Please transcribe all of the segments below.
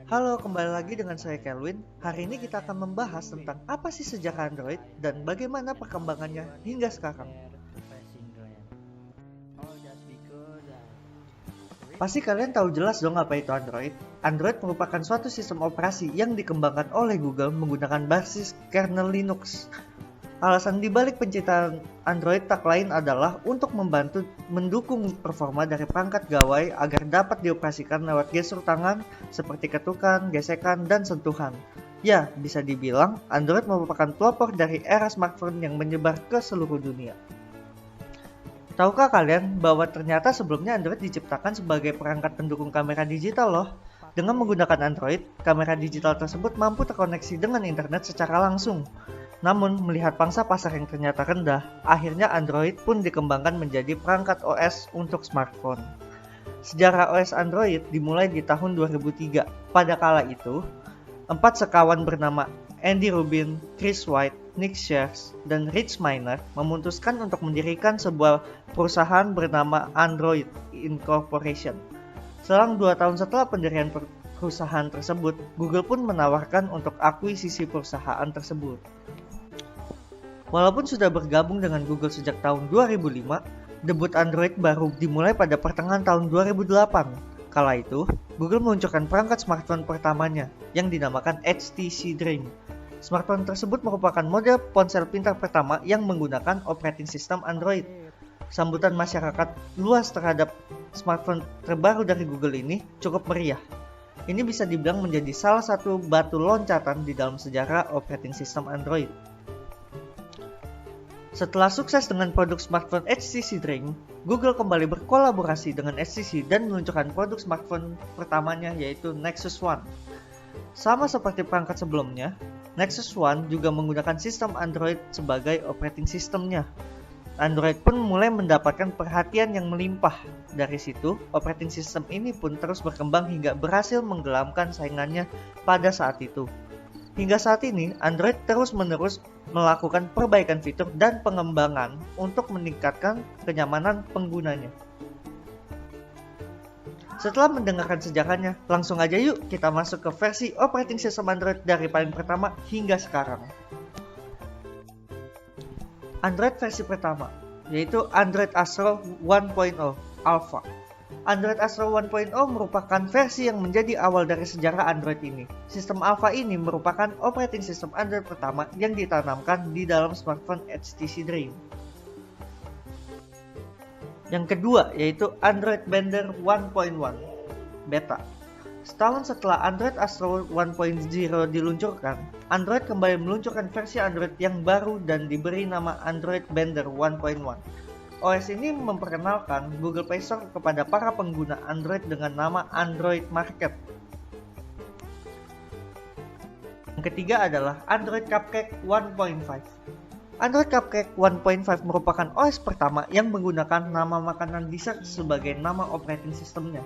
Halo, kembali lagi dengan saya Kelvin. Hari ini kita akan membahas tentang apa sih sejarah Android dan bagaimana perkembangannya hingga sekarang. Pasti kalian tahu jelas dong apa itu Android. Android merupakan suatu sistem operasi yang dikembangkan oleh Google menggunakan basis kernel Linux. Alasan dibalik penciptaan Android tak lain adalah untuk membantu mendukung performa dari perangkat gawai agar dapat dioperasikan lewat gestur tangan seperti ketukan, gesekan, dan sentuhan. Ya, bisa dibilang Android merupakan pelopor dari era smartphone yang menyebar ke seluruh dunia. Tahukah kalian bahwa ternyata sebelumnya Android diciptakan sebagai perangkat pendukung kamera digital loh? Dengan menggunakan Android, kamera digital tersebut mampu terkoneksi dengan internet secara langsung. Namun, melihat pangsa pasar yang ternyata rendah, akhirnya Android pun dikembangkan menjadi perangkat OS untuk smartphone. Sejarah OS Android dimulai di tahun 2003. Pada kala itu, 4 sekawan bernama Andy Rubin, Chris White, Nick Shears, dan Rich Miner memutuskan untuk mendirikan sebuah perusahaan bernama Android Incorporation. Selang 2 tahun setelah pendirian perusahaan tersebut, Google pun menawarkan untuk akuisisi perusahaan tersebut. Walaupun sudah bergabung dengan Google sejak tahun 2005, debut Android baru dimulai pada pertengahan tahun 2008. Kala itu, Google meluncurkan perangkat smartphone pertamanya yang dinamakan HTC Dream. Smartphone tersebut merupakan model ponsel pintar pertama yang menggunakan operating system Android. Sambutan masyarakat luas terhadap smartphone terbaru dari Google ini cukup meriah. Ini bisa dibilang menjadi salah satu batu loncatan di dalam sejarah operating system Android. Setelah sukses dengan produk smartphone HTC Dream, Google kembali berkolaborasi dengan HTC dan meluncurkan produk smartphone pertamanya yaitu Nexus One. Sama seperti perangkat sebelumnya, Nexus One juga menggunakan sistem Android sebagai operating systemnya. Android pun mulai mendapatkan perhatian yang melimpah. Dari situ, operating system ini pun terus berkembang hingga berhasil menggelamkan saingannya pada saat itu. Hingga saat ini, Android terus-menerus melakukan perbaikan fitur dan pengembangan untuk meningkatkan kenyamanan penggunanya. Setelah mendengarkan sejarahnya, langsung aja yuk kita masuk ke versi operating system Android dari paling pertama hingga sekarang. Android versi pertama, yaitu Android Astro 1.0 Alpha. Android Astro 1.0 merupakan versi yang menjadi awal dari sejarah Android ini. Sistem Alpha ini merupakan operating system Android pertama yang ditanamkan di dalam smartphone HTC Dream. Yang kedua yaitu Android Bender 1.1 Beta. Setahun setelah Android Astro 1.0 diluncurkan, Android kembali meluncurkan versi Android yang baru dan diberi nama Android Bender 1.1. OS ini memperkenalkan Google Play Store kepada para pengguna Android dengan nama Android Market. Yang ketiga adalah Android Cupcake 1.5. Android Cupcake 1.5 merupakan OS pertama yang menggunakan nama makanan dessert sebagai nama operating systemnya.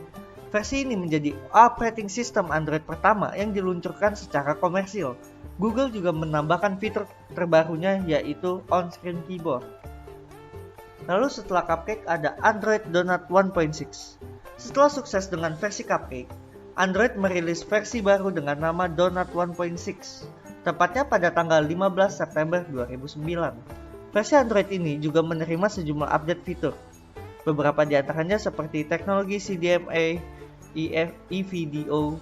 Versi ini menjadi operating system Android pertama yang diluncurkan secara komersil. Google juga menambahkan fitur terbarunya yaitu on-screen keyboard. Lalu setelah Cupcake ada Android Donut 1.6. Setelah sukses dengan versi Cupcake, Android merilis versi baru dengan nama Donut 1.6, tepatnya pada tanggal 15 September 2009. Versi Android ini juga menerima sejumlah update fitur. Beberapa di antaranya seperti teknologi CDMA, eVDO,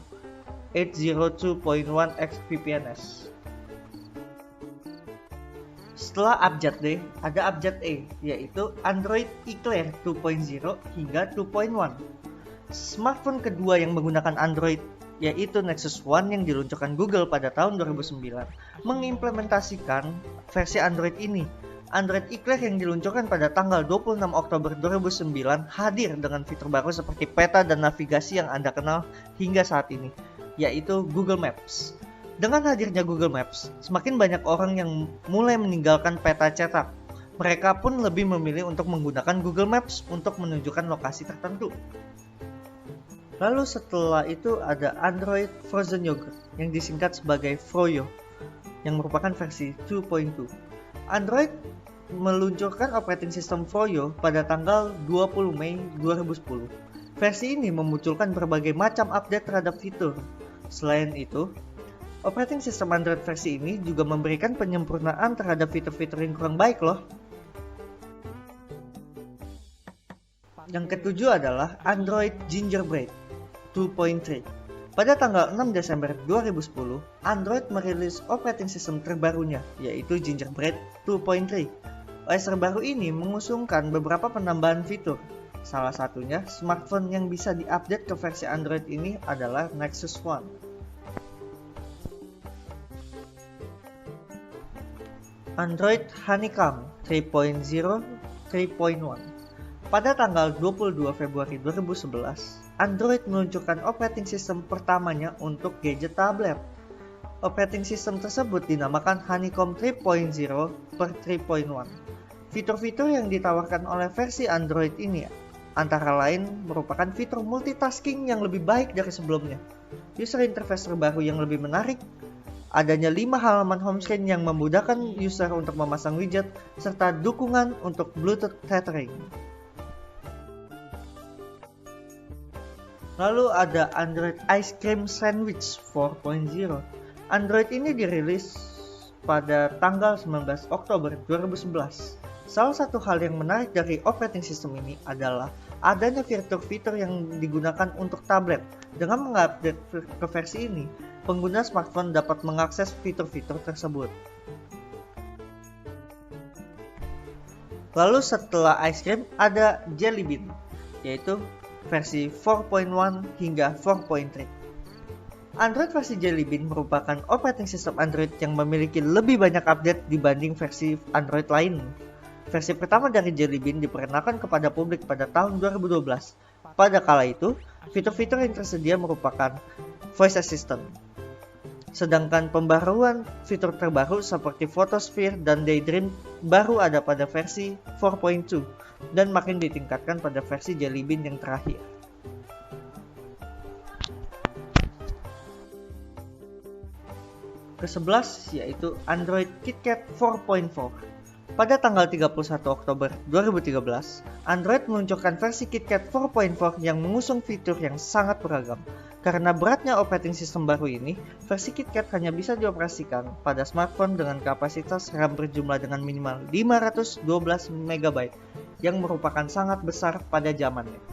802.1 XVPNS. Setelah abjad D, ada abjad E, yaitu Android Eclair 2.0 hingga 2.1. Smartphone kedua yang menggunakan Android, yaitu Nexus One yang diluncurkan Google pada tahun 2009, mengimplementasikan versi Android ini. Android Eclair yang diluncurkan pada tanggal 26 Oktober 2009 hadir dengan fitur baru seperti peta dan navigasi yang Anda kenal hingga saat ini, yaitu Google Maps. Dengan hadirnya Google Maps, semakin banyak orang yang mulai meninggalkan peta cetak. Mereka pun lebih memilih untuk menggunakan Google Maps untuk menunjukkan lokasi tertentu. Lalu setelah itu ada Android Frozen Yogurt yang disingkat sebagai Froyo, yang merupakan versi 2.2. Android meluncurkan operating system Froyo pada tanggal 20 Mei 2010. Versi ini memunculkan berbagai macam update terhadap fitur. Selain itu, operating system Android versi ini juga memberikan penyempurnaan terhadap fitur-fitur yang kurang baik loh. Yang ketujuh adalah Android Gingerbread 2.3. Pada tanggal 6 Desember 2010, Android merilis operating system terbarunya, yaitu Gingerbread 2.3. OS terbaru ini mengusungkan beberapa penambahan fitur. Salah satunya, smartphone yang bisa diupdate ke versi Android ini adalah Nexus One. Android Honeycomb 3.0 3.1. Pada tanggal 22 Februari 2011, Android meluncurkan operating system pertamanya untuk gadget tablet. Operating system tersebut dinamakan Honeycomb 3.0 per 3.1. Fitur-fitur yang ditawarkan oleh versi Android ini antara lain merupakan fitur multitasking yang lebih baik dari sebelumnya, user interface terbaru yang lebih menarik, adanya 5 halaman home screen yang memudahkan user untuk memasang widget, serta dukungan untuk Bluetooth tethering. Lalu ada Android Ice Cream Sandwich 4.0. Android ini dirilis pada tanggal 19 Oktober 2011. Salah satu hal yang menarik dari operating system ini adalah adanya fitur-fitur yang digunakan untuk tablet. Dengan mengupdate ke versi ini, pengguna smartphone dapat mengakses fitur-fitur tersebut. Lalu setelah Ice Cream ada Jelly Bean, yaitu versi 4.1 hingga 4.3. Android versi Jelly Bean merupakan operating system Android yang memiliki lebih banyak update dibanding versi Android lain. Versi pertama dari Jelly Bean diperkenalkan kepada publik pada tahun 2012. Pada kala itu, fitur-fitur yang tersedia merupakan voice assistant. Sedangkan pembaruan fitur terbaru seperti Photosphere dan Daydream baru ada pada versi 4.2 dan makin ditingkatkan pada versi Jelly Bean yang terakhir. Ke-11 yaitu Android KitKat 4.4. Pada tanggal 31 Oktober 2013, Android meluncurkan versi KitKat 4.4 yang mengusung fitur yang sangat beragam. Karena beratnya operating system baru ini, versi KitKat hanya bisa dioperasikan pada smartphone dengan kapasitas RAM berjumlah dengan minimal 512 MB, yang merupakan sangat besar pada zamannya.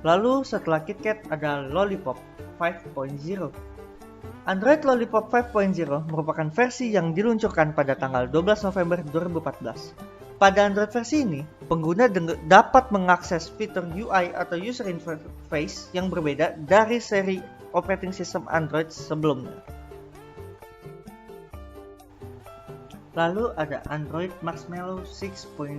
Lalu setelah KitKat ada Lollipop 5.0. Android Lollipop 5.0 merupakan versi yang diluncurkan pada tanggal 12 November 2014. Pada Android versi ini, pengguna dapat mengakses fitur UI atau user interface yang berbeda dari seri operating system Android sebelumnya. Lalu ada Android Marshmallow 6.0.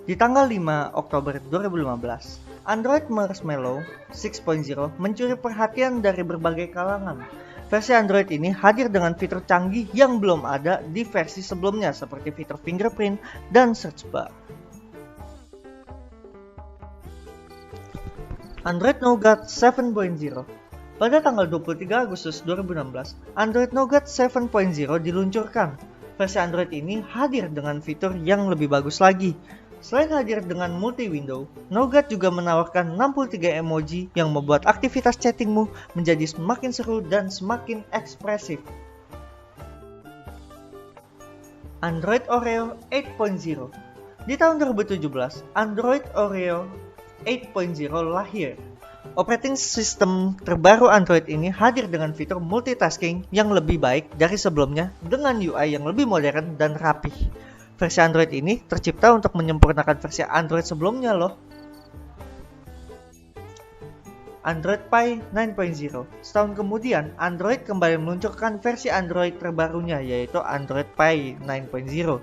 Di tanggal 5 Oktober 2015, Android Marshmallow 6.0 mencuri perhatian dari berbagai kalangan. Versi Android ini hadir dengan fitur canggih yang belum ada di versi sebelumnya seperti fitur fingerprint dan search bar. Android Nougat 7.0. Pada tanggal 23 Agustus 2016, Android Nougat 7.0 diluncurkan. Versi Android ini hadir dengan fitur yang lebih bagus lagi. Selain hadir dengan multi-window, Nougat juga menawarkan 63 emoji yang membuat aktivitas chattingmu menjadi semakin seru dan semakin ekspresif. Android Oreo 8.0. Di tahun 2017, Android Oreo 8.0 lahir. Operating system terbaru Android ini hadir dengan fitur multitasking yang lebih baik dari sebelumnya dengan UI yang lebih modern dan rapih. Versi Android ini tercipta untuk menyempurnakan versi Android sebelumnya loh. Android Pie 9.0. Setahun kemudian, Android kembali meluncurkan versi Android terbarunya yaitu Android Pie 9.0.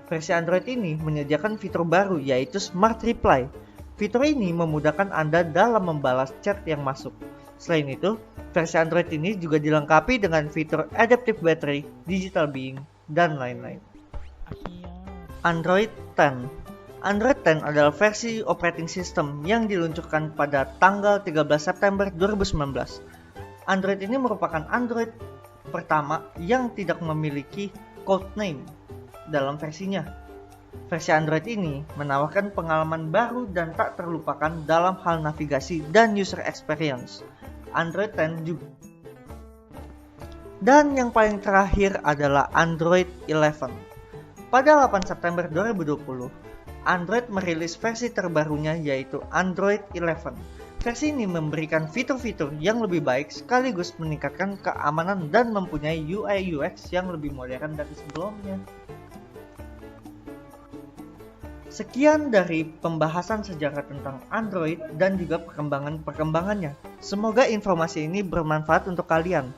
Versi Android ini menyediakan fitur baru yaitu Smart Reply. Fitur ini memudahkan Anda dalam membalas chat yang masuk. Selain itu, versi Android ini juga dilengkapi dengan fitur Adaptive Battery, Digital Being, dan lain-lain. Android 10. Android 10 adalah versi operating system yang diluncurkan pada tanggal 13 September 2019. Android ini merupakan Android pertama yang tidak memiliki codename dalam versinya. Versi Android ini menawarkan pengalaman baru dan tak terlupakan dalam hal navigasi dan user experience. Android 10 juga. Dan yang paling terakhir adalah Android 11. Pada 8 September 2020, Android merilis versi terbarunya yaitu Android 11. Versi ini memberikan fitur-fitur yang lebih baik sekaligus meningkatkan keamanan dan mempunyai UI UX yang lebih modern dari sebelumnya. Sekian dari pembahasan sejarah tentang Android dan juga perkembangannya. Semoga informasi ini bermanfaat untuk kalian.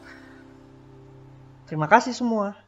Terima kasih semua.